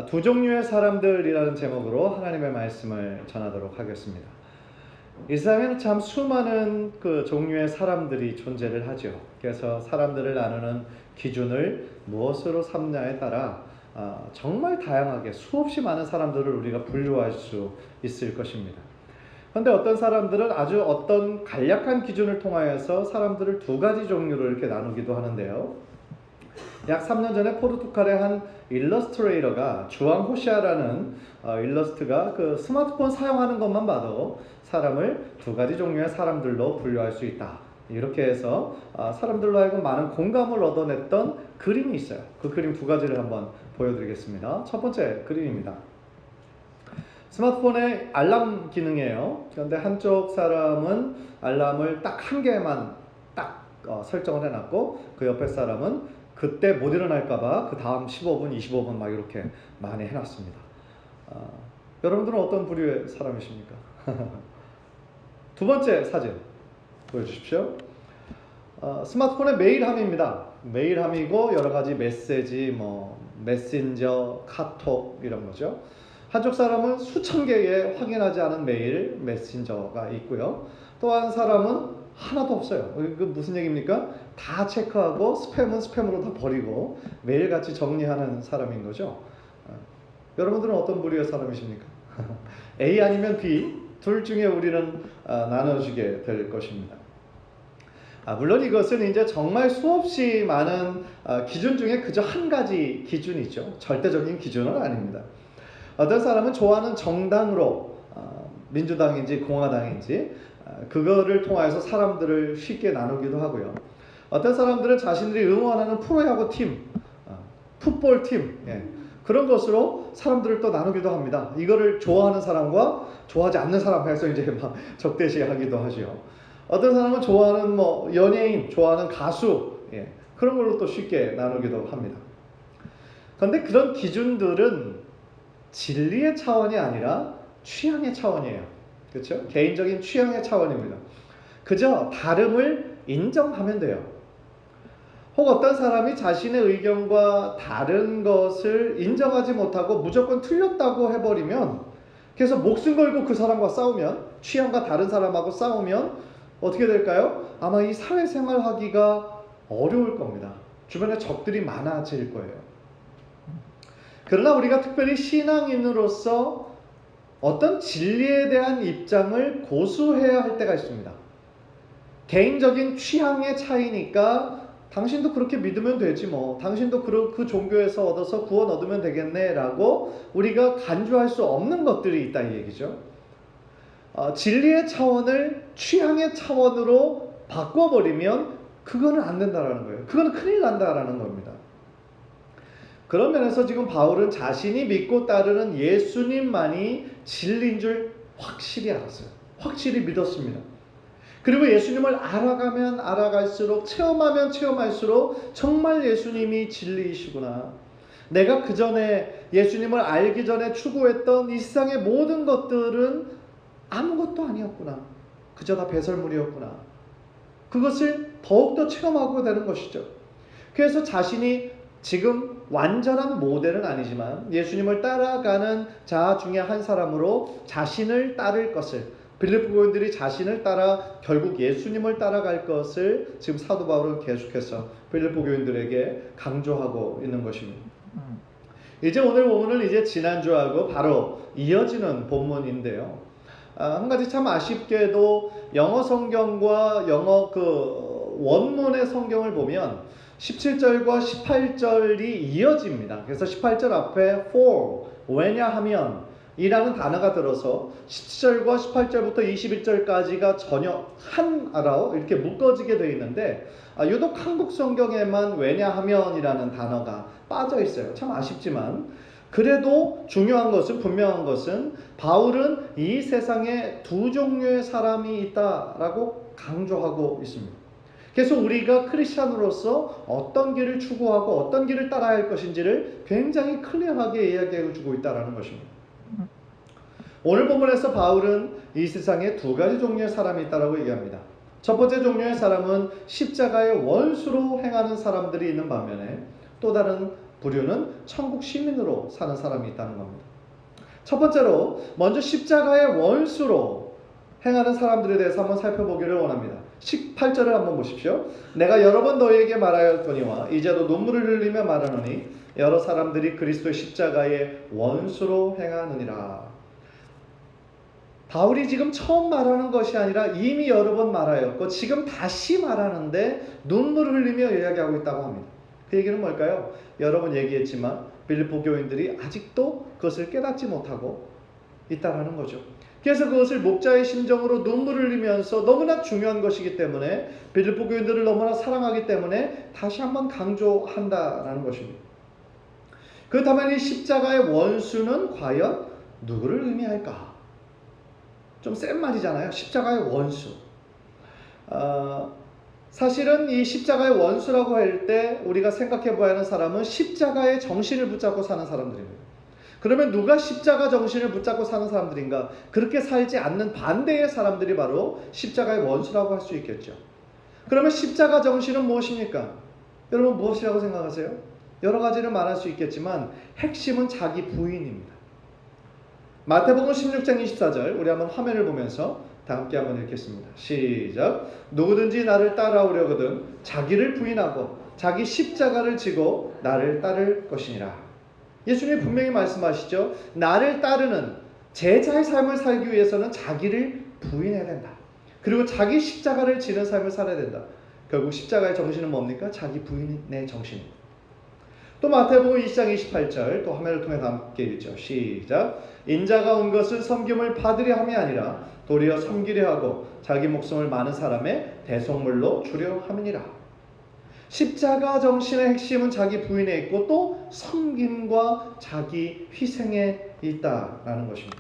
두 종류의 사람들이라는 제목으로 하나님의 말씀을 전하도록 하겠습니다. 이 세상에는 참 수많은 종류의 사람들이 존재를 하죠. 그래서 사람들을 나누는 기준을 무엇으로 삼냐에 따라 정말 다양하게 수없이 많은 사람들을 우리가 분류할 수 있을 것입니다. 그런데 어떤 사람들은 아주 어떤 간략한 기준을 통하여서 사람들을 두 가지 종류로 이렇게 나누기도 하는데요. 약 3년 전에 포르투갈의 한 일러스트레이터가 주앙 호시아라는 일러스트가 스마트폰 사용하는 것만 봐도 사람을 두 가지 종류의 사람들로 분류할 수 있다. 이렇게 해서 사람들로 하여금 많은 공감을 얻어냈던 그림이 있어요. 그 그림 두 가지를 한번 보여드리겠습니다. 첫 번째 그림입니다. 스마트폰의 알람 기능이에요. 그런데 한쪽 사람은 알람을 딱 한 개만 설정을 해놨고 그 옆에 사람은 그때 못 일어날까봐 그 다음 15분, 25분 막 이렇게 많이 해놨습니다. 여러분들은 어떤 부류의 사람이십니까? 두 번째 사진 보여주십시오. 스마트폰의 메일함입니다. 메일함이고 여러가지 메시지, 메신저, 카톡 이런 거죠. 한쪽 사람은 수천 개의 확인하지 않은 메일, 메신저가 있고요. 또 한 사람은 하나도 없어요. 그 무슨 얘기입니까? 다 체크하고 스팸은 스팸으로 다 버리고 매일같이 정리하는 사람인 거죠. 여러분들은 어떤 부류의 사람이십니까? A 아니면 B, 둘 중에 우리는 나눠주게 될 것입니다. 물론 이것은 이제 정말 수없이 많은 기준 중에 그저 한 가지 기준이죠. 절대적인 기준은 아닙니다. 어떤 사람은 좋아하는 정당으로 민주당인지 공화당인지 그거를 통해서 사람들을 쉽게 나누기도 하고요. 어떤 사람들은 자신들이 응원하는 프로야구 팀, 풋볼 팀, 그런 것으로 사람들을 또 나누기도 합니다. 이거를 좋아하는 사람과 좋아하지 않는 사람 해서 이제 막 적대시하기도 하죠. 어떤 사람은 좋아하는 연예인, 좋아하는 가수, 그런 걸로 또 쉽게 나누기도 합니다. 그런데 그런 기준들은 진리의 차원이 아니라 취향의 차원이에요. 그렇죠? 개인적인 취향의 차원입니다. 그저 다름을 인정하면 돼요. 혹 어떤 사람이 자신의 의견과 다른 것을 인정하지 못하고 무조건 틀렸다고 해버리면, 그래서 목숨 걸고 그 사람과 싸우면, 취향과 다른 사람하고 싸우면 어떻게 될까요? 아마 이 사회생활 하기가 어려울 겁니다. 주변에 적들이 많아질 거예요. 그러나 우리가 특별히 신앙인으로서 어떤 진리에 대한 입장을 고수해야 할 때가 있습니다. 개인적인 취향의 차이니까 당신도 그렇게 믿으면 되지 당신도 그 종교에서 얻어서 구원 얻으면 되겠네 라고 우리가 간주할 수 없는 것들이 있다 이 얘기죠. 진리의 차원을 취향의 차원으로 바꿔버리면 그거는 안 된다라는 거예요. 그거는 큰일 난다라는 겁니다. 그런 면에서 지금 바울은 자신이 믿고 따르는 예수님만이 진리인 줄 확실히 알았어요. 확실히 믿었습니다. 그리고 예수님을 알아가면 알아갈수록, 체험하면 체험할수록 정말 예수님이 진리이시구나. 내가 그 전에 예수님을 알기 전에 추구했던 이 세상의 모든 것들은 아무것도 아니었구나. 그저 다 배설물이었구나. 그것을 더욱더 체험하고 되는 것이죠. 그래서 자신이 지금 완전한 모델은 아니지만 예수님을 따라가는 자 중에 한 사람으로 자신을 따를 것을, 빌립보 교인들이 자신을 따라 결국 예수님을 따라갈 것을 지금 사도 바울은 계속해서 빌립보 교인들에게 강조하고 있는 것입니다. 이제 오늘 본문은 이제 지난주하고 바로 이어지는 본문인데요. 한 가지 참 아쉽게도 영어 성경과 영어 원문의 성경을 보면 17절과 18절이 이어집니다. 그래서 18절 앞에 for, 왜냐하면 이라는 단어가 들어서 17절과 18절부터 21절까지가 전혀 하나로 이렇게 묶어지게 되어 있는데 유독 한국 성경에만 왜냐하면 이라는 단어가 빠져 있어요. 참 아쉽지만 그래도 중요한 것은, 분명한 것은 바울은 이 세상에 두 종류의 사람이 있다라고 강조하고 있습니다. 그래서 우리가 크리스찬으로서 어떤 길을 추구하고 어떤 길을 따라야 할 것인지를 굉장히 클리어하게 이야기해 주고 있다는 것입니다. 오늘 본문에서 바울은 이 세상에 두 가지 종류의 사람이 있다고 얘기합니다. 첫 번째 종류의 사람은 십자가의 원수로 행하는 사람들이 있는 반면에 또 다른 부류는 천국 시민으로 사는 사람이 있다는 겁니다. 첫 번째로 먼저 십자가의 원수로 행하는 사람들에 대해서 한번 살펴보기를 원합니다. 18절을 한번 보십시오. 내가 여러 번 너희에게 말하였거니와 이제도 눈물을 흘리며 말하노니 여러 사람들이 그리스도의 십자가의 원수로 행하느니라. 바울이 지금 처음 말하는 것이 아니라 이미 여러 번 말하였고 지금 다시 말하는데 눈물을 흘리며 이야기하고 있다고 합니다. 그 얘기는 뭘까요? 여러 번 얘기했지만 빌립보 교인들이 아직도 그것을 깨닫지 못하고 있다는 거죠. 그래서 그것을 목자의 심정으로 눈물을 흘리면서 너무나 중요한 것이기 때문에 빌립보 교인들을 너무나 사랑하기 때문에 다시 한번 강조한다라는 것입니다. 그렇다면 이 십자가의 원수는 과연 누구를 의미할까? 좀 센 말이잖아요. 십자가의 원수. 사실은 이 십자가의 원수라고 할 때 우리가 생각해 봐야 하는 사람은 십자가의 정신을 붙잡고 사는 사람들입니다. 그러면 누가 십자가 정신을 붙잡고 사는 사람들인가? 그렇게 살지 않는 반대의 사람들이 바로 십자가의 원수라고 할 수 있겠죠. 그러면 십자가 정신은 무엇입니까? 여러분 무엇이라고 생각하세요? 여러 가지를 말할 수 있겠지만 핵심은 자기 부인입니다. 마태복음 16장 24절 우리 한번 화면을 보면서 다 함께 한번 읽겠습니다. 시작. 누구든지 나를 따라오려거든 자기를 부인하고 자기 십자가를 지고 나를 따를 것이니라. 예수님이 분명히 말씀하시죠. 나를 따르는 제자의 삶을 살기 위해서는 자기를 부인해야 된다. 그리고 자기 십자가를 지는 삶을 살아야 된다. 결국 십자가의 정신은 뭡니까? 자기 부인의 정신입니다. 또 마태복음 20장 28절 또 화면을 통해 함께 읽죠. 시작. 인자가 온 것은 섬김을 받으려 함이 아니라 도리어 섬기려 하고 자기 목숨을 많은 사람의 대속물로 주려 함이니라. 십자가 정신의 핵심은 자기 부인에 있고 또 섬김과 자기 희생에 있다라는 것입니다.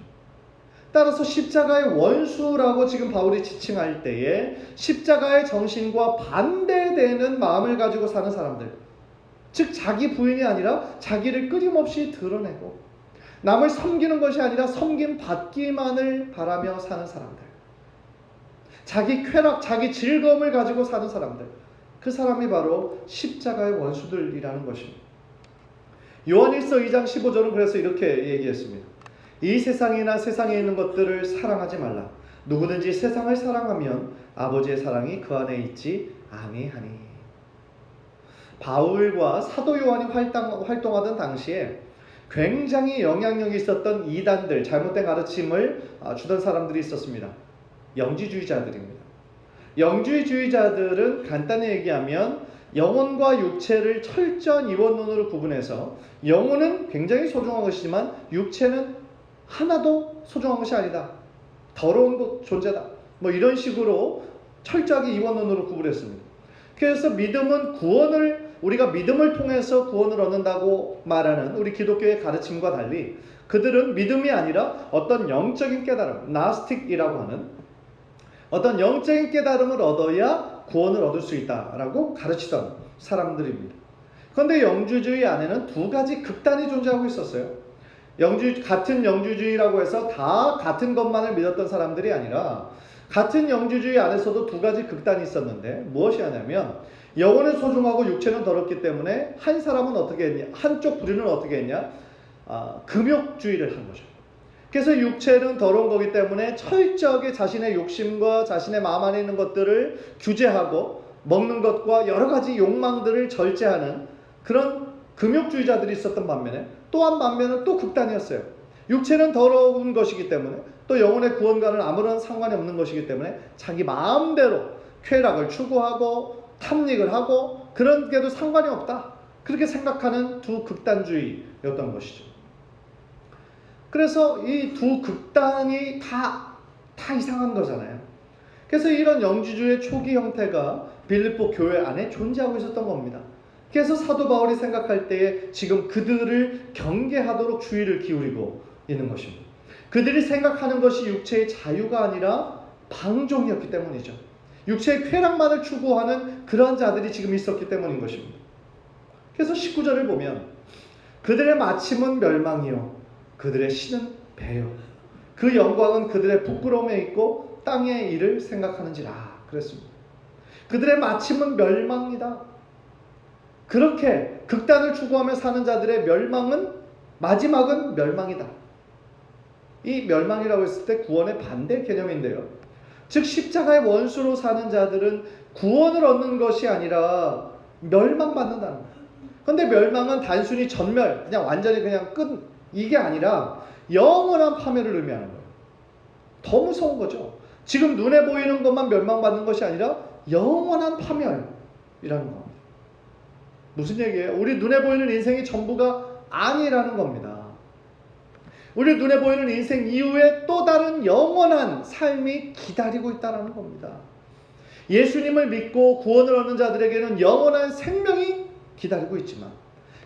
따라서 십자가의 원수라고 지금 바울이 지칭할 때에 십자가의 정신과 반대되는 마음을 가지고 사는 사람들, 즉 자기 부인이 아니라 자기를 끊임없이 드러내고 남을 섬기는 것이 아니라 섬김 받기만을 바라며 사는 사람들, 자기 쾌락, 자기 즐거움을 가지고 사는 사람들, 그 사람이 바로 십자가의 원수들이라는 것입니다. 요한일서 2장 15절은 그래서 이렇게 얘기했습니다. 이 세상이나 세상에 있는 것들을 사랑하지 말라. 누구든지 세상을 사랑하면 아버지의 사랑이 그 안에 있지 아니하니. 바울과 사도 요한이 활동하던 당시에 굉장히 영향력이 있었던 이단들, 잘못된 가르침을 주던 사람들이 있었습니다. 영지주의자들입니다. 영지주의자들은 간단히 얘기하면 영혼과 육체를 철저한 이원론으로 구분해서 영혼은 굉장히 소중한 것이지만 육체는 하나도 소중한 것이 아니다. 더러운 존재다. 뭐 이런 식으로 철저하게 이원론으로 구분했습니다. 그래서 믿음은 우리가 믿음을 통해서 구원을 얻는다고 말하는 우리 기독교의 가르침과 달리 그들은 믿음이 아니라 어떤 영적인 깨달음, 나스틱이라고 하는 어떤 영적인 깨달음을 얻어야 구원을 얻을 수 있다라고 가르치던 사람들입니다. 그런데 영주주의 안에는 두 가지 극단이 존재하고 있었어요. 같은 영주주의라고 해서 다 같은 것만을 믿었던 사람들이 아니라 같은 영주주의 안에서도 두 가지 극단이 있었는데 무엇이냐면 영혼은 소중하고 육체는 더럽기 때문에 한 사람은 어떻게 했냐? 한쪽 부류는 어떻게 했냐? 금욕주의를 한 거죠. 그래서 육체는 더러운 거기 때문에 철저하게 자신의 욕심과 자신의 마음 안에 있는 것들을 규제하고 먹는 것과 여러 가지 욕망들을 절제하는 그런 금욕주의자들이 있었던 반면에 또 한 반면은 또 극단이었어요. 육체는 더러운 것이기 때문에 또 영혼의 구원과는 아무런 상관이 없는 것이기 때문에 자기 마음대로 쾌락을 추구하고 탐닉을 하고 그런 게도 상관이 없다. 그렇게 생각하는 두 극단주의였던 것이죠. 그래서 이 두 극단이 다 이상한 거잖아요. 그래서 이런 영지주의 초기 형태가 빌립보 교회 안에 존재하고 있었던 겁니다. 그래서 사도 바울이 생각할 때에 지금 그들을 경계하도록 주의를 기울이고 있는 것입니다. 그들이 생각하는 것이 육체의 자유가 아니라 방종이었기 때문이죠. 육체의 쾌락만을 추구하는 그러한 자들이 지금 있었기 때문인 것입니다. 그래서 19절을 보면 그들의 마침은 멸망이요 그들의 신은 배요 그 영광은 그들의 부끄러움에 있고 땅의 일을 생각하는지라 그랬습니다. 그들의 마침은 멸망이다. 그렇게 극단을 추구하며 사는 자들의 마지막은 멸망이다. 이 멸망이라고 했을 때 구원의 반대 개념인데요. 즉 십자가의 원수로 사는 자들은 구원을 얻는 것이 아니라 멸망받는다는 거예요. 그런데 멸망은 단순히 전멸, 그냥 완전히 그냥 끝, 이게 아니라 영원한 파멸을 의미하는 거예요. 더 무서운 거죠. 지금 눈에 보이는 것만 멸망받는 것이 아니라 영원한 파멸이라는 겁니다. 무슨 얘기예요? 우리 눈에 보이는 인생이 전부가 아니라는 겁니다. 우리 눈에 보이는 인생 이후에 또 다른 영원한 삶이 기다리고 있다는 겁니다. 예수님을 믿고 구원을 얻는 자들에게는 영원한 생명이 기다리고 있지만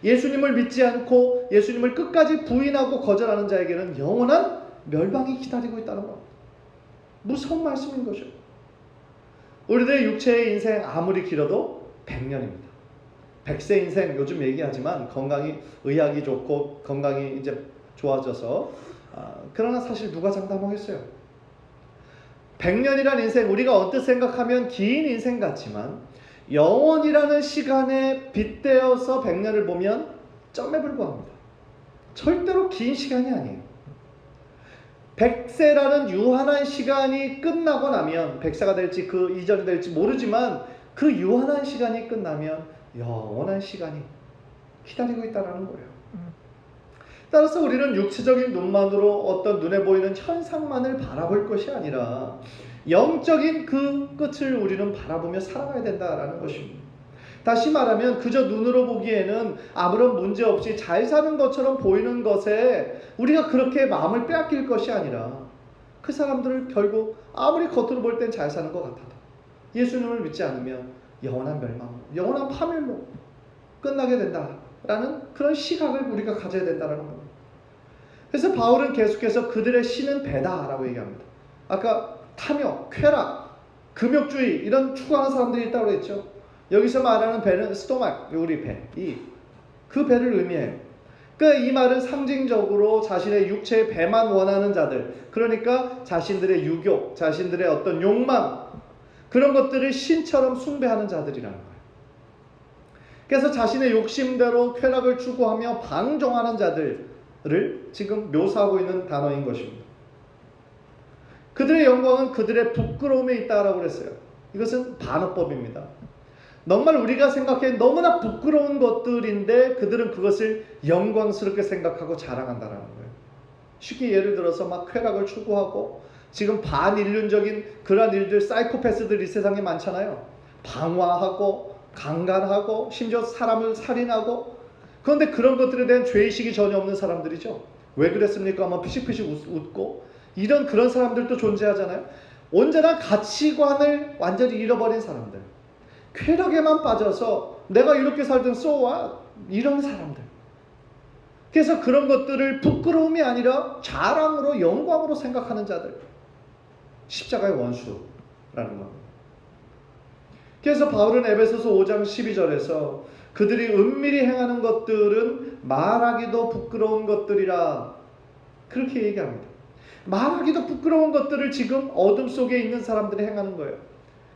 예수님을 믿지 않고 예수님을 끝까지 부인하고 거절하는 자에게는 영원한 멸망이 기다리고 있다는 겁니다. 무서운 말씀인 거죠. 우리들의 육체의 인생 아무리 길어도 100년입니다. 100세 인생 요즘 얘기하지만 건강이 의학이 좋고 건강이 이제 좋아져서 그러나 사실 누가 장담하겠어요. 100년이라는 인생 우리가 언뜻 생각하면 긴 인생 같지만 영원이라는 시간에 빗대어서 100년을 보면 점에 불과합니다. 절대로 긴 시간이 아니에요. 100세라는 유한한 시간이 끝나고 나면 100세가 될지 그 이전이 될지 모르지만 그 유한한 시간이 끝나면 영원한 시간이 기다리고 있다는 거예요. 따라서 우리는 육체적인 눈만으로 어떤 눈에 보이는 현상만을 바라볼 것이 아니라 영적인 그 끝을 우리는 바라보며 살아가야 된다는 것입니다. 다시 말하면 그저 눈으로 보기에는 아무런 문제 없이 잘 사는 것처럼 보이는 것에 우리가 그렇게 마음을 빼앗길 것이 아니라 그 사람들을 결국 아무리 겉으로 볼 땐 잘 사는 것 같아도 예수님을 믿지 않으면 영원한 멸망, 영원한 파멸로 끝나게 된다라는 그런 시각을 우리가 가져야 된다는 겁니다. 그래서 바울은 계속해서 그들의 신은 배다라고 얘기합니다. 아까 탐욕, 쾌락, 금욕주의 이런 추구하는 사람들이 있다고 했죠. 여기서 말하는 배는 스토막, 우리 배, 그 배를 의미해요. 그러니까 이 말은 상징적으로 자신의 육체의 배만 원하는 자들, 그러니까 자신들의 유욕, 자신들의 어떤 욕망, 그런 것들을 신처럼 숭배하는 자들이라는 거예요. 그래서 자신의 욕심대로 쾌락을 추구하며 방종하는 자들을 지금 묘사하고 있는 단어인 것입니다. 그들의 영광은 그들의 부끄러움에 있다라고 그랬어요. 이것은 반어법입니다. 정말 우리가 생각해 너무나 부끄러운 것들인데 그들은 그것을 영광스럽게 생각하고 자랑한다는 거예요. 쉽게 예를 들어서 막 쾌락을 추구하고 지금 반인륜적인 그런 일들, 사이코패스들이 세상에 많잖아요. 방화하고 강간하고 심지어 사람을 살인하고, 그런데 그런 것들에 대한 죄의식이 전혀 없는 사람들이죠. 왜 그랬습니까? 아마 피식피식 웃고 이런 그런 사람들도 존재하잖아요. 언제나 가치관을 완전히 잃어버린 사람들, 쾌락에만 빠져서 내가 이렇게 살던 so what? 이런 사람들. 그래서 그런 것들을 부끄러움이 아니라 자랑으로 영광으로 생각하는 자들, 십자가의 원수라는 겁니다. 그래서 바울은 에베소서 5장 12절에서 그들이 은밀히 행하는 것들은 말하기도 부끄러운 것들이라 그렇게 얘기합니다. 말하기도 부끄러운 것들을 지금 어둠 속에 있는 사람들이 행하는 거예요.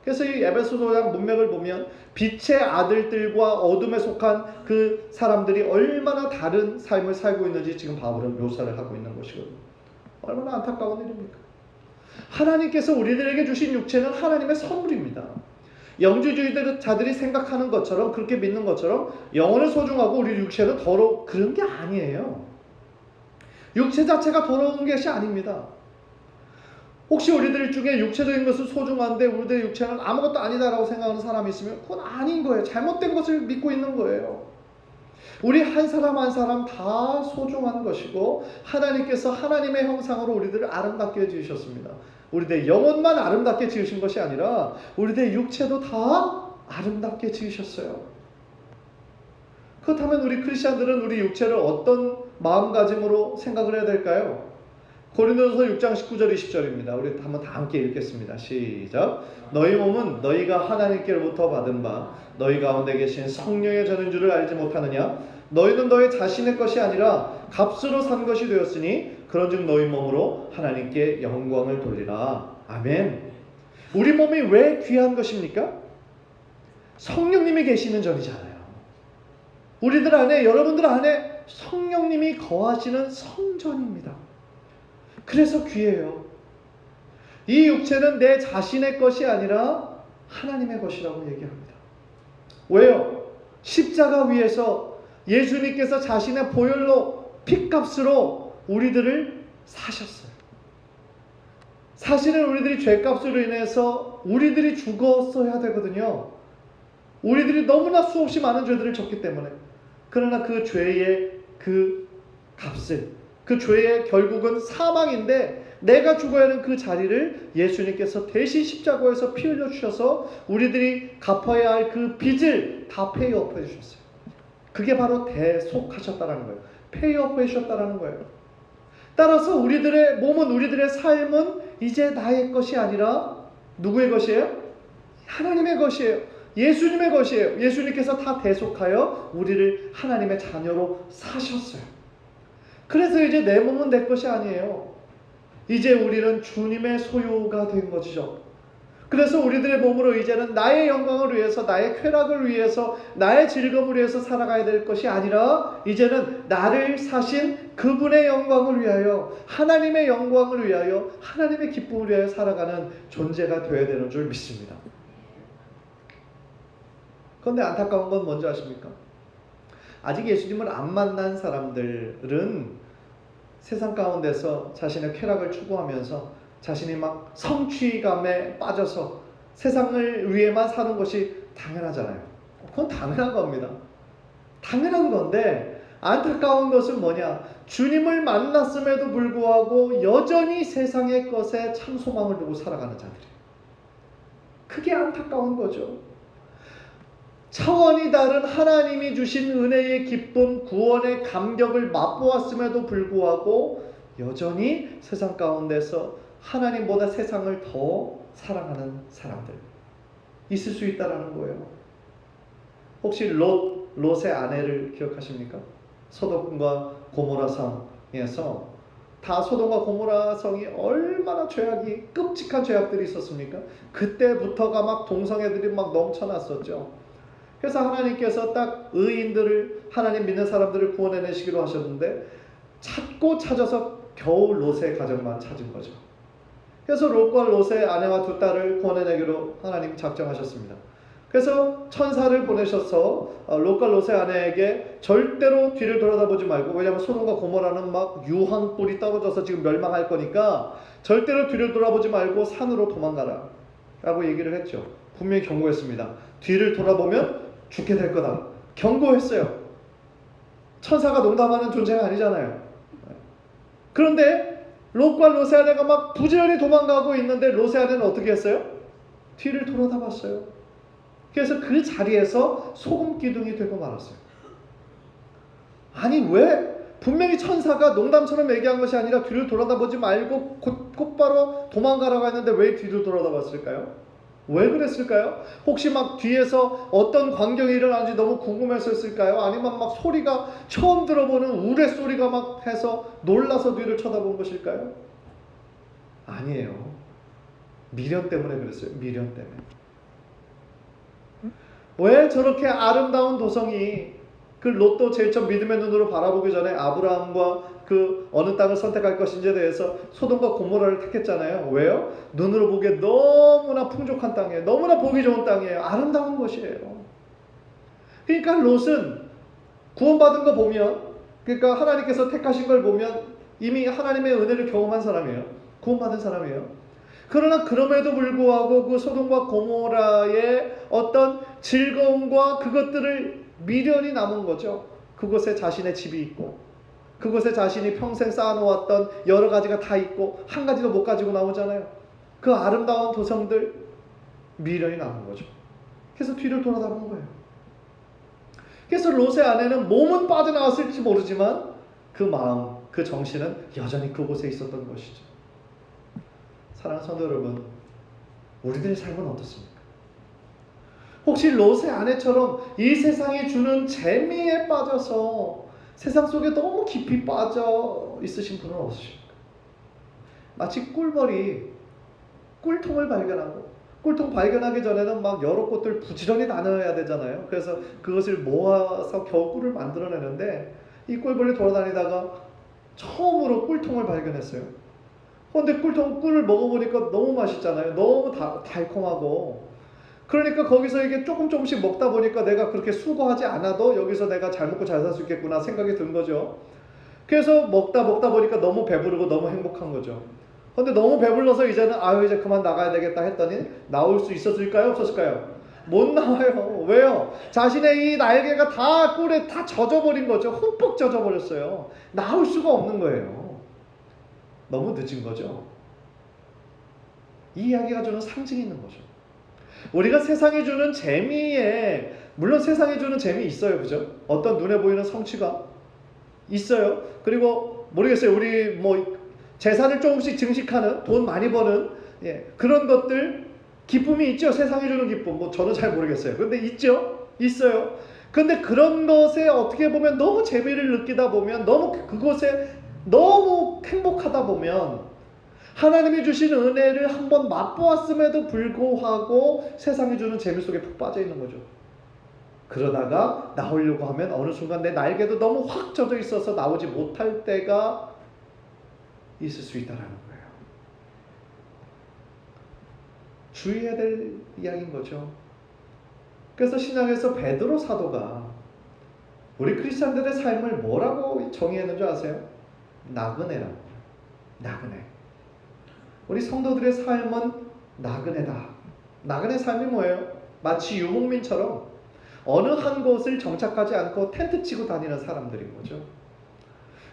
그래서 이 에베소서 5장 문맥을 보면 빛의 아들들과 어둠에 속한 그 사람들이 얼마나 다른 삶을 살고 있는지 지금 바울은 묘사를 하고 있는 것이거든요. 얼마나 안타까운 일입니까? 하나님께서 우리들에게 주신 육체는 하나님의 선물입니다. 영주주의자들이 생각하는 것처럼, 그렇게 믿는 것처럼 영혼은 소중하고 우리 육체는 더러워, 그런 게 아니에요. 육체 자체가 더러운 것이 아닙니다. 혹시 우리들 중에 육체적인 것은 소중한데 우리들의 육체는 아무것도 아니다라고 생각하는 사람이 있으면 그건 아닌 거예요. 잘못된 것을 믿고 있는 거예요. 우리 한 사람 한 사람 다 소중한 것이고 하나님께서 하나님의 형상으로 우리들을 아름답게 지으셨습니다. 우리들의 영혼만 아름답게 지으신 것이 아니라 우리들의 육체도 다 아름답게 지으셨어요. 그렇다면 우리 크리스찬들은 우리 육체를 어떤 마음가짐으로 생각을 해야 될까요? 고린도전서 6장 19절 20절입니다. 우리 한번 다 함께 읽겠습니다. 시작. 너희 몸은 너희가 하나님께로부터 받은 바 너희 가운데 계신 성령의 전인 줄을 알지 못하느냐? 너희는 너희 자신의 것이 아니라 값으로 산 것이 되었으니 그런즉 너희 몸으로 하나님께 영광을 돌리라. 아멘. 우리 몸이 왜 귀한 것입니까? 성령님이 계시는 전이잖아요. 우리들 안에, 여러분들 안에 성령님이 거하시는 성전입니다. 그래서 귀해요. 이 육체는 내 자신의 것이 아니라 하나님의 것이라고 얘기합니다. 왜요? 십자가 위에서 예수님께서 자신의 보혈로, 핏값으로 우리들을 사셨어요. 사실은 우리들이 죄값으로 인해서 우리들이 죽었어야 되거든요. 우리들이 너무나 수없이 많은 죄들을 졌기 때문에. 그러나 그 죄의 그 값을, 그 죄의 결국은 사망인데, 내가 죽어야 하는 그 자리를 예수님께서 대신 십자가에서 피 흘려 주셔서 우리들이 갚아야 할 그 빚을 다 페이오프 해주셨어요. 그게 바로 대속하셨다라는 거예요. 페이오프 해주셨다라는 거예요. 따라서 우리들의 몸은, 우리들의 삶은 이제 나의 것이 아니라 누구의 것이에요? 하나님의 것이에요. 예수님의 것이에요. 예수님께서 다 대속하여 우리를 하나님의 자녀로 사셨어요. 그래서 이제 내 몸은 내 것이 아니에요. 이제 우리는 주님의 소유가 된 것이죠. 그래서 우리들의 몸으로 이제는 나의 영광을 위해서, 나의 쾌락을 위해서, 나의 즐거움을 위해서 살아가야 될 것이 아니라, 이제는 나를 사신 그분의 영광을 위하여, 하나님의 영광을 위하여, 하나님의 기쁨을 위하여 살아가는 존재가 되어야 되는 줄 믿습니다. 그런데 안타까운 건 뭔지 아십니까? 아직 예수님을 안 만난 사람들은 세상 가운데서 자신의 쾌락을 추구하면서 자신이 막 성취감에 빠져서 세상을 위해만 사는 것이 당연하잖아요. 그건 당연한 겁니다. 당연한 건데, 안타까운 것은 뭐냐? 주님을 만났음에도 불구하고 여전히 세상의 것에 참 소망을 두고 살아가는 자들이에요. 그게 안타까운 거죠. 차원이 다른 하나님이 주신 은혜의 기쁨, 구원의 감격을 맛보았음에도 불구하고 여전히 세상 가운데서 하나님보다 세상을 더 사랑하는 사람들 있을 수 있다는 거예요. 혹시 롯의 아내를 기억하십니까? 소돔과 고모라 성에서, 다 소돔과 고모라 성이 얼마나 죄악이, 끔찍한 죄악들이 있었습니까? 그때부터가 막 동성애들이 막 넘쳐났었죠. 그래서 하나님께서 딱 의인들을, 하나님 믿는 사람들을 구원해내시기로 하셨는데, 찾고 찾아서 겨우 롯의 가정만 찾은 거죠. 그래서 롯과 롯의 아내와 두 딸을 구원해내기로 하나님 작정하셨습니다. 그래서 천사를 보내셔서 롯과 롯의 아내에게 절대로 뒤를 돌아다보지 말고, 왜냐하면 소돔과 고모라는 막 유황불이 떨어져서 지금 멸망할 거니까 절대로 뒤를 돌아보지 말고 산으로 도망가라 라고 얘기를 했죠. 분명히 경고했습니다. 뒤를 돌아보면 죽게 될 거다. 경고했어요. 천사가 농담하는 존재가 아니잖아요. 그런데 롯과 롯의 아내가 막 부지런히 도망가고 있는데 롯의 아내는 어떻게 했어요? 뒤를 돌아다 봤어요. 그래서 그 자리에서 소금 기둥이 되고 말았어요. 아니, 왜? 분명히 천사가 농담처럼 얘기한 것이 아니라 뒤를 돌아다 보지 말고 곧바로 도망가라고 했는데 왜 뒤를 돌아다 봤을까요? 왜 그랬을까요? 혹시 막 뒤에서 어떤 광경이 일어나는지 너무 궁금했었을까요? 아니면 막 소리가, 처음 들어보는 우레소리가 막 해서 놀라서 뒤를 쳐다본 것일까요? 아니에요. 미련 때문에 그랬어요. 미련 때문에. 왜 저렇게 아름다운 도성이, 그 롯도 제일 처음 믿음의 눈으로 바라보기 전에 아브라함과 그 어느 땅을 선택할 것인지에 대해서 소돔과 고모라를 택했잖아요. 왜요? 눈으로 보기에 너무나 풍족한 땅이에요. 너무나 보기 좋은 땅이에요. 아름다운 곳이에요. 그러니까 롯은 구원받은 거 보면, 그러니까 하나님께서 택하신 걸 보면 이미 하나님의 은혜를 경험한 사람이에요. 구원받은 사람이에요. 그러나 그럼에도 불구하고 그 소돔과 고모라의 어떤 즐거움과 그것들을 미련이 남은 거죠. 그곳에 자신의 집이 있고, 그곳에 자신이 평생 쌓아놓았던 여러 가지가 다 있고, 한 가지도 못 가지고 나오잖아요. 그 아름다운 도성들, 미련이 남은 거죠. 그래서 뒤를 돌아다본 거예요. 그래서 롯의 아내는 몸은 빠져나왔을지 모르지만 그 마음, 그 정신은 여전히 그곳에 있었던 것이죠. 사랑하는 성도 여러분, 우리들의 삶은 어떻습니까? 혹시 롯의 아내처럼 이 세상이 주는 재미에 빠져서 세상 속에 너무 깊이 빠져 있으신 분은 없으십니까? 마치 꿀벌이 꿀통을 발견하고 꿀통 발견하기 전에는 막 여러 꽃들 부지런히 나눠야 되잖아요. 그래서 그것을 모아서 겨우 꿀을 만들어내는데 이 꿀벌이 돌아다니다가 처음으로 꿀통을 발견했어요. 근데 꿀을 먹어보니까 너무 맛있잖아요. 너무 달콤하고. 그러니까 거기서 이게 조금씩 먹다 보니까 내가 그렇게 수고하지 않아도 여기서 내가 잘 먹고 잘 살 수 있겠구나 생각이 든 거죠. 그래서 먹다 보니까 너무 배부르고 너무 행복한 거죠. 근데 너무 배불러서 이제는 이제 그만 나가야 되겠다 했더니 나올 수 있었을까요? 없었을까요? 못 나와요. 왜요? 자신의 이 날개가 다 꿀에 다 젖어버린 거죠. 흠뻑 젖어버렸어요. 나올 수가 없는 거예요. 너무 늦은 거죠. 이 이야기가 주는 상징이 있는 거죠. 우리가 세상에 주는 재미에, 물론 세상에 주는 재미 있어요. 그죠? 어떤 눈에 보이는 성취가 있어요. 그리고 모르겠어요. 우리 재산을 조금씩 증식하는, 돈 많이 버는 그런 것들, 기쁨이 있죠. 세상에 주는 기쁨. 저는 잘 모르겠어요. 근데 있죠. 있어요. 근데 그런 것에 어떻게 보면 너무 재미를 느끼다 보면, 너무 그것에 너무 행복하다 보면 하나님이 주신 은혜를 한번 맛보았음에도 불구하고 세상이 주는 재미 속에 푹 빠져 있는 거죠. 그러다가 나오려고 하면 어느 순간 내 날개도 너무 확 젖어 있어서 나오지 못할 때가 있을 수 있다는 거예요. 주의해야 될 이야기인 거죠. 그래서 신약에서 베드로 사도가 우리 크리스찬들의 삶을 뭐라고 정의했는 줄 아세요? 나그네라고. 나그네. 우리 성도들의 삶은 나그네다. 나그네 삶이 뭐예요? 마치 유목민처럼 어느 한 곳을 정착하지 않고 텐트 치고 다니는 사람들인 거죠.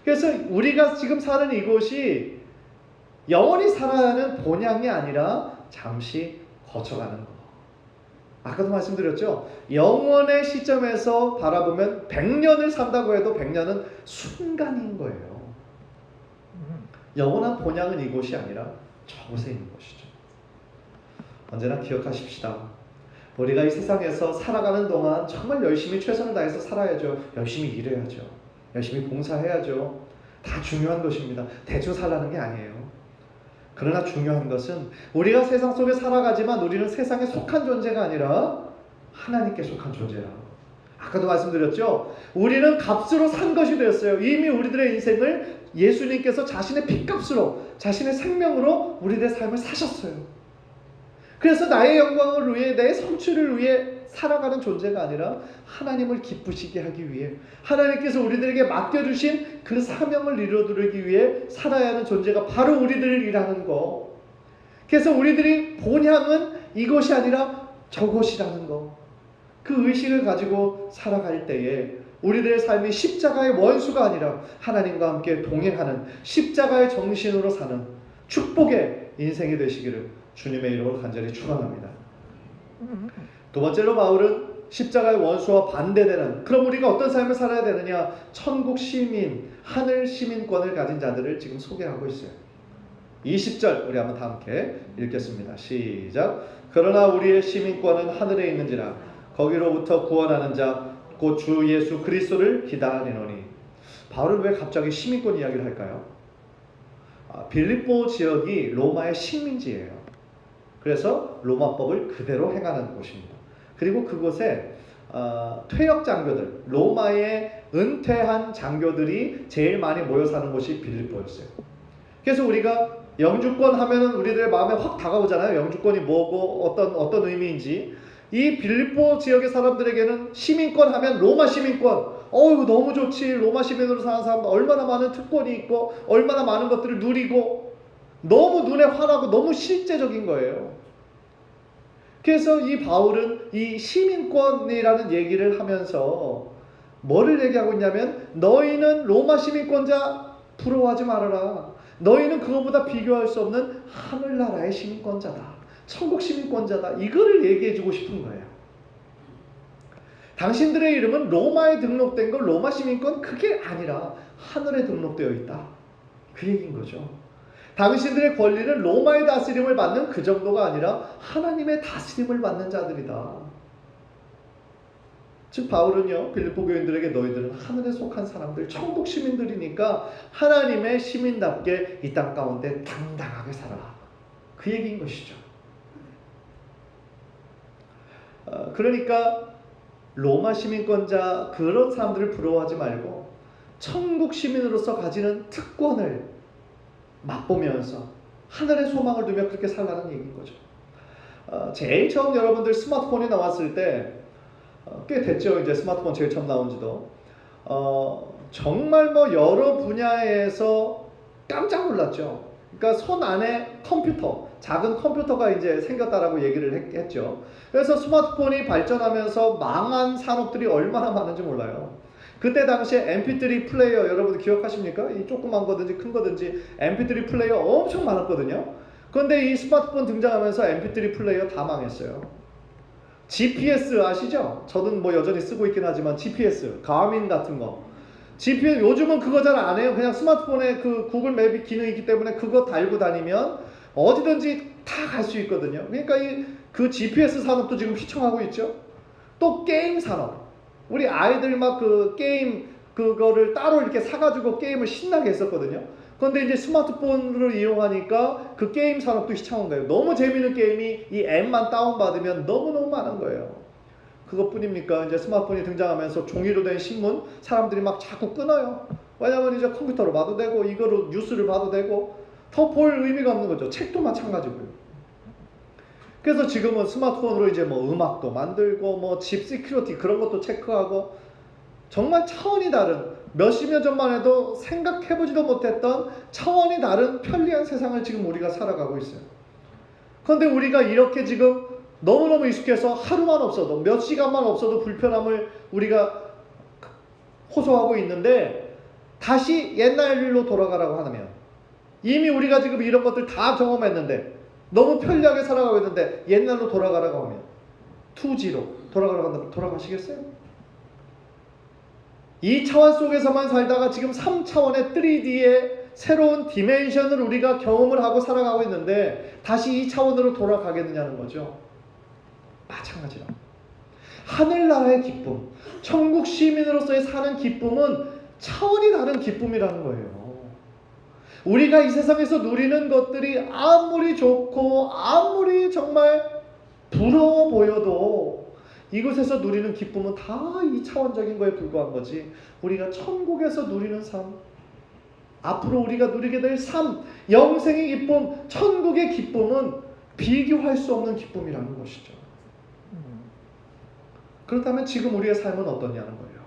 그래서 우리가 지금 사는 이곳이 영원히 살아야 하는 본향이 아니라 잠시 거쳐가는 거. 아까도 말씀드렸죠. 영원의 시점에서 바라보면 100년을 산다고 해도 100년은 순간인 거예요. 영원한 본향은 이곳이 아니라 저곳에 있는 것이죠. 언제나 기억하십시다. 우리가 이 세상에서 살아가는 동안 정말 열심히 최선을 다해서 살아야죠. 열심히 일해야죠. 열심히 봉사해야죠. 다 중요한 것입니다. 대충 살라는 게 아니에요. 그러나 중요한 것은 우리가 세상 속에 살아가지만 우리는 세상에 속한 존재가 아니라 하나님께 속한 존재라. 아까도 말씀드렸죠. 우리는 값으로 산 것이 되었어요. 이미 우리들의 인생을 예수님께서 자신의 핏값으로, 자신의 생명으로 우리들의 삶을 사셨어요. 그래서 나의 영광을 위해, 내 성취를 위해 살아가는 존재가 아니라 하나님을 기쁘시게 하기 위해, 하나님께서 우리들에게 맡겨주신 그 사명을 이루어드리기 위해 살아야 하는 존재가 바로 우리들이라는 거. 그래서 우리들이 본향은 이것이 아니라 저것이라는 거. 그 의식을 가지고 살아갈 때에 우리들의 삶이 십자가의 원수가 아니라 하나님과 함께 동행하는 십자가의 정신으로 사는 축복의 인생이 되시기를 주님의 이름으로 간절히 축원합니다. 두 번째로 바울은 십자가의 원수와 반대되는, 그럼 우리가 어떤 삶을 살아야 되느냐? 천국 시민, 하늘 시민권을 가진 자들을 지금 소개하고 있어요. 20절 우리 한번 다 함께 읽겠습니다. 시작. 그러나 우리의 시민권은 하늘에 있는지라 거기로부터 구원하는 자 곧 주 예수 그리스도를 기다리노니. 바울은 왜 갑자기 시민권 이야기를 할까요? 빌립보 지역이 로마의 식민지예요. 그래서 로마법을 그대로 행하는 곳입니다. 그리고 그곳에 퇴역 장교들, 로마의 은퇴한 장교들이 제일 많이 모여 사는 곳이 빌립보였어요. 그래서 우리가 영주권 하면은 우리들의 마음에 확 다가오잖아요. 영주권이 뭐고 어떤 의미인지. 이 빌립보 지역의 사람들에게는 시민권 하면 로마 시민권, 이거 너무 좋지. 로마 시민으로 사는 사람 얼마나 많은 특권이 있고 얼마나 많은 것들을 누리고, 너무 눈에 환하고 너무 실제적인 거예요. 그래서 이 바울은 이 시민권이라는 얘기를 하면서 뭐를 얘기하고 있냐면, 너희는 로마 시민권자 부러워하지 말아라. 너희는 그것보다 비교할 수 없는 하늘나라의 시민권자다. 천국 시민권자다. 이거를 얘기해주고 싶은 거예요. 당신들의 이름은 로마에 등록된 건 로마 시민권 그게 아니라 하늘에 등록되어 있다. 그 얘기인 거죠. 당신들의 권리는 로마의 다스림을 받는 그 정도가 아니라 하나님의 다스림을 받는 자들이다. 즉 바울은요, 빌립보 교인들에게 너희들은 하늘에 속한 사람들, 천국 시민들이니까 하나님의 시민답게 이 땅 가운데 당당하게 살아라. 그 얘기인 것이죠. 그러니까 로마 시민권자 그런 사람들을 부러워하지 말고 천국 시민으로서 가지는 특권을 맛보면서 하늘의 소망을 두며 그렇게 살라는 얘기인 거죠. 제일 처음 여러분들 스마트폰이 나왔을 때 꽤 됐죠. 이제 스마트폰 제일 처음 나온 지도. 정말 뭐 여러 분야에서 깜짝 놀랐죠. 그러니까 손 안에 컴퓨터, 작은 컴퓨터가 이제 생겼다라고 얘기를 했죠. 그래서 스마트폰이 발전하면서 망한 산업들이 얼마나 많은지 몰라요. 그때 당시에 mp3 플레이어 여러분들 기억하십니까? 이 조그만 거든지 큰 거든지 mp3 플레이어 엄청 많았거든요. 그런데 이 스마트폰 등장하면서 mp3 플레이어 다 망했어요. GPS 아시죠? 저는 뭐 여전히 쓰고 있긴 하지만 GPS, 가민 같은 거. GPS 요즘은 그거 잘 안 해요. 그냥 스마트폰에 그 구글 맵이 기능이 있기 때문에 그거 달고 다니면 어디든지 다 갈 수 있거든요. 그러니까 그 GPS 산업도 지금 휘청하고 있죠. 또 게임 산업. 우리 아이들 막 그 게임 그거를 따로 이렇게 사가지고 게임을 신나게 했었거든요. 그런데 이제 스마트폰을 이용하니까 그 게임 산업도 휘청한 거예요. 너무 재밌는 게임이 이 앱만 다운받으면 너무너무 많은 거예요. 그것뿐입니까? 이제 스마트폰이 등장하면서 종이로 된 신문 사람들이 막 자꾸 끊어요. 왜냐면 이제 컴퓨터로 봐도 되고 이거로 뉴스를 봐도 되고 더 볼 의미가 없는 거죠. 책도 마찬가지고요. 그래서 지금은 스마트폰으로 이제 뭐 음악도 만들고 뭐 집 시큐리티 그런 것도 체크하고 정말 차원이 다른 몇십 년 전만 해도 생각해보지도 못했던 차원이 다른 편리한 세상을 지금 우리가 살아가고 있어요. 그런데 우리가 이렇게 지금 너무너무 익숙해서 하루만 없어도 몇 시간만 없어도 불편함을 우리가 호소하고 있는데 다시 옛날로 돌아가라고 하면 이미 우리가 지금 이런 것들 다 경험했는데 너무 편리하게 살아가고 있는데 옛날로 돌아가라고 하면 2G로 돌아가라고 한다면 돌아가시겠어요? 2차원 속에서만 살다가 지금 3차원의 3D의 새로운 디멘션을 우리가 경험을 하고 살아가고 있는데 다시 2차원으로 돌아가겠느냐는 거죠. 마찬가지로 하늘나라의 기쁨, 천국 시민으로서의 사는 기쁨은 차원이 다른 기쁨이라는 거예요. 우리가 이 세상에서 누리는 것들이 아무리 좋고 아무리 정말 부러워 보여도 이곳에서 누리는 기쁨은 다 2차원적인 거에 불과한 거지. 우리가 천국에서 누리는 삶, 앞으로 우리가 누리게 될 삶, 영생의 기쁨, 천국의 기쁨은 비교할 수 없는 기쁨이라는 것이죠. 그렇다면 지금 우리의 삶은 어떠냐는 거예요.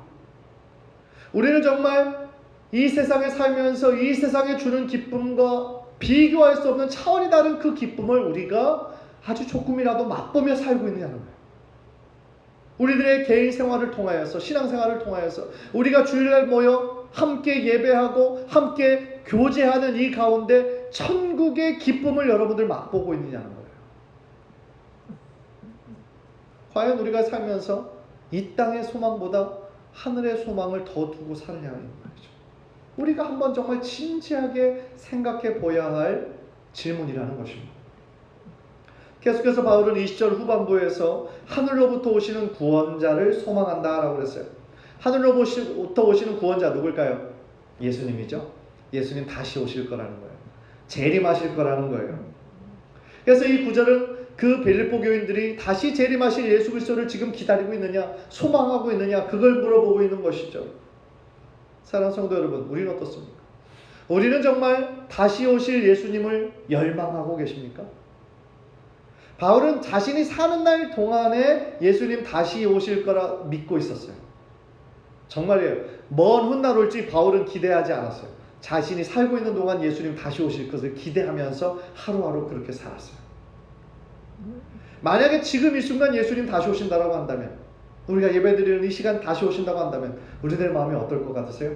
우리는 정말 이 세상에 살면서 이 세상에 주는 기쁨과 비교할 수 없는 차원이 다른 그 기쁨을 우리가 아주 조금이라도 맛보며 살고 있느냐는 거예요. 우리들의 개인 생활을 통하여서 신앙생활을 통하여서 우리가 주일날 모여 함께 예배하고 함께 교제하는 이 가운데 천국의 기쁨을 여러분들 맛보고 있느냐는 거예요. 과연 우리가 살면서 이 땅의 소망보다 하늘의 소망을 더 두고 살냐는 말이죠. 우리가 한번 정말 진지하게 생각해 보아야 할 질문이라는 것입니다. 계속해서 바울은 20절 후반부에서 하늘로부터 오시는 구원자를 소망한다라고 그랬어요. 하늘로부터 오시는 구원자 누굴까요? 예수님이죠. 예수님 다시 오실 거라는 거예요. 재림하실 거라는 거예요. 그래서 이 구절은 그 빌립보 교인들이 다시 재림하실 예수 그리스도를 지금 기다리고 있느냐, 소망하고 있느냐, 그걸 물어보고 있는 것이죠. 사랑하는 성도 여러분, 우리는 어떻습니까? 우리는 정말 다시 오실 예수님을 열망하고 계십니까? 바울은 자신이 사는 날 동안에 예수님 다시 오실 거라 믿고 있었어요. 정말이에요. 먼 훗날 올지 바울은 기대하지 않았어요. 자신이 살고 있는 동안 예수님 다시 오실 것을 기대하면서 하루하루 그렇게 살았어요. 만약에 지금 이 순간 예수님 다시 오신다고 한다면, 우리가 예배드리는 이 시간 다시 오신다고 한다면 우리들 마음이 어떨 것 같으세요?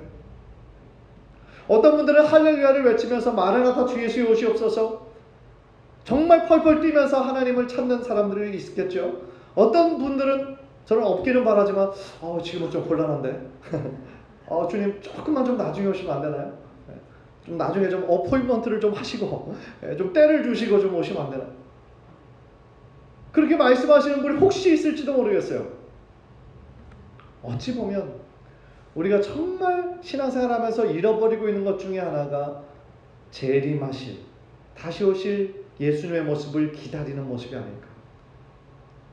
어떤 분들은 할렐루야를 외치면서 마라나타 주 예수 오시옵소서 정말 펄펄 뛰면서 하나님을 찾는 사람들이 있겠죠. 어떤 분들은 저는 없기는 바라지만 지금은 좀 곤란한데 주님 조금만 좀 나중에 오시면 안 되나요? 좀 나중에 좀 어포인먼트를 좀 하시고 좀 때를 주시고 좀 오시면 안 되나요? 그렇게 말씀하시는 분이 혹시 있을지도 모르겠어요. 어찌 보면 우리가 정말 신앙생활하면서 잃어버리고 있는 것 중에 하나가 재림하실, 다시 오실 예수님의 모습을 기다리는 모습이 아닐까.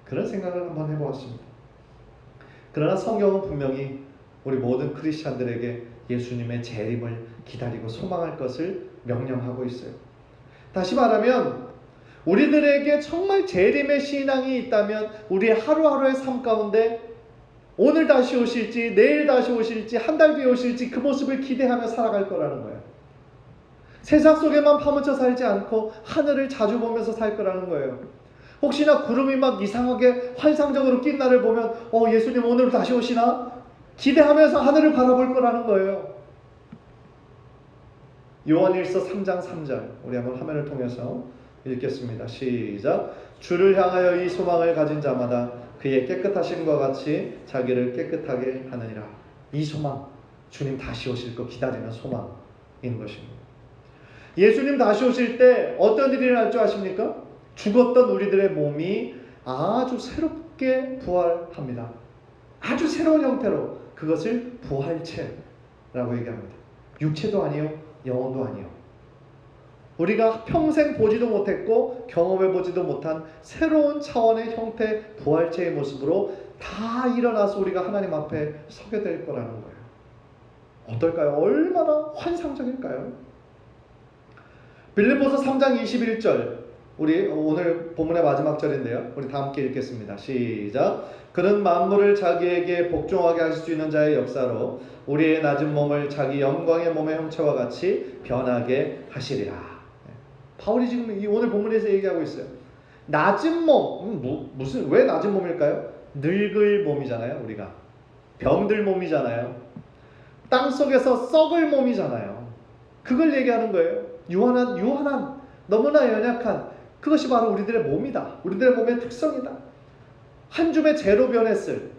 그런 생각을 한번 해보았습니다. 그러나 성경은 분명히 우리 모든 크리스찬들에게 예수님의 재림을 기다리고 소망할 것을 명령하고 있어요. 다시 말하면 우리들에게 정말 재림의 신앙이 있다면 우리의 하루하루의 삶 가운데 오늘 다시 오실지 내일 다시 오실지 한 달 뒤에 오실지 그 모습을 기대하며 살아갈 거라는 거예요. 세상 속에만 파묻혀 살지 않고 하늘을 자주 보면서 살 거라는 거예요. 혹시나 구름이 막 이상하게 환상적으로 낀 날을 보면 예수님 오늘 다시 오시나? 기대하면서 하늘을 바라볼 거라는 거예요. 요한일서 3장 3절 우리 한번 화면을 통해서 읽겠습니다. 시작. 주를 향하여 이 소망을 가진 자마다 그의 깨끗하심과 같이 자기를 깨끗하게 하느니라. 이 소망, 주님 다시 오실 거 기다리는 소망인 것입니다. 예수님 다시 오실 때 어떤 일이 날 줄 아십니까? 죽었던 우리들의 몸이 아주 새롭게 부활합니다. 아주 새로운 형태로. 그것을 부활체라고 얘기합니다. 육체도 아니요, 영혼도 아니요. 우리가 평생 보지도 못했고 경험해보지도 못한 새로운 차원의 형태 부활체의 모습으로 다 일어나서 우리가 하나님 앞에 서게 될 거라는 거예요. 어떨까요? 얼마나 환상적일까요? 빌립보서 3장 21절 우리 오늘 본문의 마지막 절인데요. 우리 다 함께 읽겠습니다. 시작. 그는 만물을 자기에게 복종하게 하실 수 있는 자의 역사로 우리의 낮은 몸을 자기 영광의 몸의 형체와 같이 변하게 하시리라. 바울이 지금 오늘 본문에서 얘기하고 있어요. 낮은 몸, 무슨 왜 낮은 몸일까요? 늙을 몸이잖아요. 우리가 병들 몸이잖아요. 땅 속에서 썩을 몸이잖아요. 그걸 얘기하는 거예요. 유한한 너무나 연약한 그것이 바로 우리들의 몸이다. 우리들의 몸의 특성이다. 한 줌의 재로 변했을.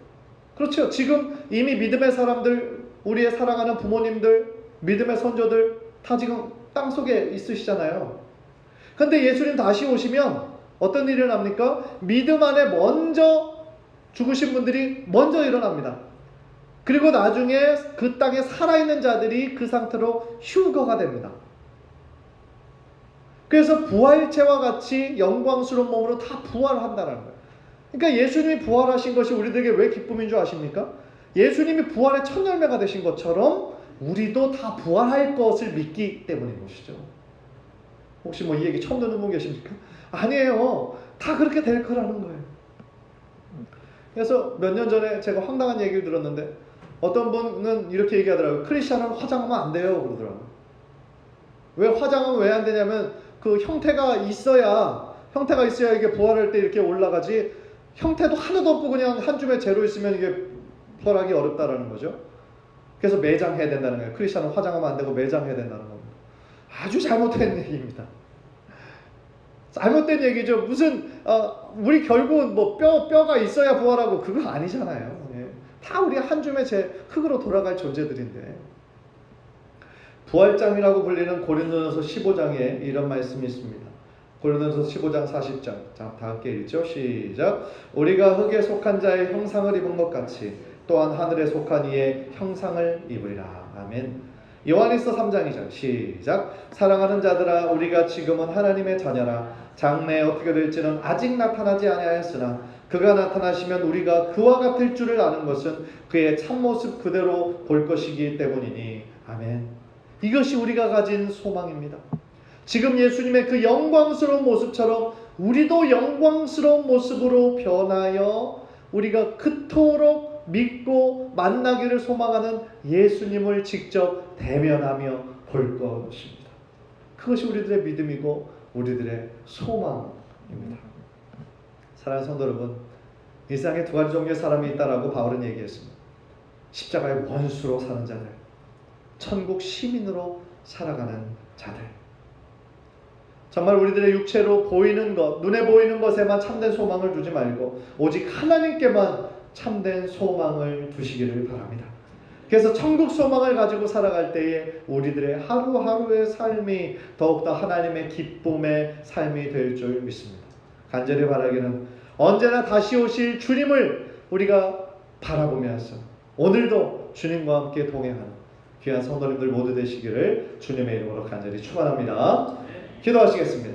그렇죠. 지금 이미 믿음의 사람들, 우리의 사랑하는 부모님들, 믿음의 선조들 다 지금 땅 속에 있으시잖아요. 그런데 예수님 다시 오시면 어떤 일이 일어납니까? 믿음 안에 먼저 죽으신 분들이 먼저 일어납니다. 그리고 나중에 그 땅에 살아있는 자들이 그 상태로 휴거가 됩니다. 그래서 부활체와 같이 영광스러운 몸으로 다 부활한다는 거예요. 그러니까 예수님이 부활하신 것이 우리들에게 왜 기쁨인 줄 아십니까? 예수님이 부활의 첫 열매가 되신 것처럼 우리도 다 부활할 것을 믿기 때문인 것이죠. 혹시 이 얘기 처음 듣는 분 계십니까? 아니에요. 다 그렇게 될 거라는 거예요. 그래서 몇 년 전에 제가 황당한 얘기를 들었는데 어떤 분은 이렇게 얘기하더라고요. 크리스찬은 화장하면 안 돼요. 그러더라고요. 왜 화장은 왜 안 되냐면 그 형태가 있어야 이게 부활할 때 이렇게 올라가지 형태도 하나도 없고 그냥 한 줌의 재로 있으면 이게 부활하기 어렵다라는 거죠. 그래서 매장해야 된다는 거예요. 크리스찬은 화장하면 안 되고 매장해야 된다는 겁니다. 아주 잘못된 얘기입니다. 잘못된 얘기죠. 무슨 우리 결국은 뼈가 있어야 부활하고 그거 아니잖아요. 예. 다 우리 한 줌의 재 흙으로 돌아갈 존재들인데 부활장이라고 불리는 고린도전서 15장에 이런 말씀이 있습니다. 고린도전서 15장 40절. 자, 다 함께 읽죠. 시작. 우리가 흙에 속한 자의 형상을 입은 것 같이 또한 하늘에 속한 이의 형상을 입으리라. 아멘. 요한일서 3장이죠. 시작. 사랑하는 자들아 우리가 지금은 하나님의 자녀라. 장래에 어떻게 될지는 아직 나타나지 아니하였으나 그가 나타나시면 우리가 그와 같을 줄을 아는 것은 그의 참모습 그대로 볼 것이기 때문이니. 아멘. 이것이 우리가 가진 소망입니다. 지금 예수님의 그 영광스러운 모습처럼 우리도 영광스러운 모습으로 변하여 우리가 그토록 믿고 만나기를 소망하는 예수님을 직접 대면하며 볼 것입니다. 그것이 우리들의 믿음이고 우리들의 소망입니다. 사랑하는 성도 여러분, 이 세상에 두 가지 종류의 사람이 있다라고 바울은 얘기했습니다. 십자가의 원수로 사는 자들, 천국 시민으로 살아가는 자들. 정말 우리들의 육체로 보이는 것, 눈에 보이는 것에만 참된 소망을 두지 말고 오직 하나님께만 참된 소망을 두시기를 바랍니다. 그래서 천국 소망을 가지고 살아갈 때에 우리들의 하루하루의 삶이 더욱더 하나님의 기쁨의 삶이 될 줄 믿습니다. 간절히 바라기는 언제나 다시 오실 주님을 우리가 바라보면서 오늘도 주님과 함께 동행하는 귀한 성도님들 모두 되시기를 주님의 이름으로 간절히 축원합니다. 기도하시겠습니다.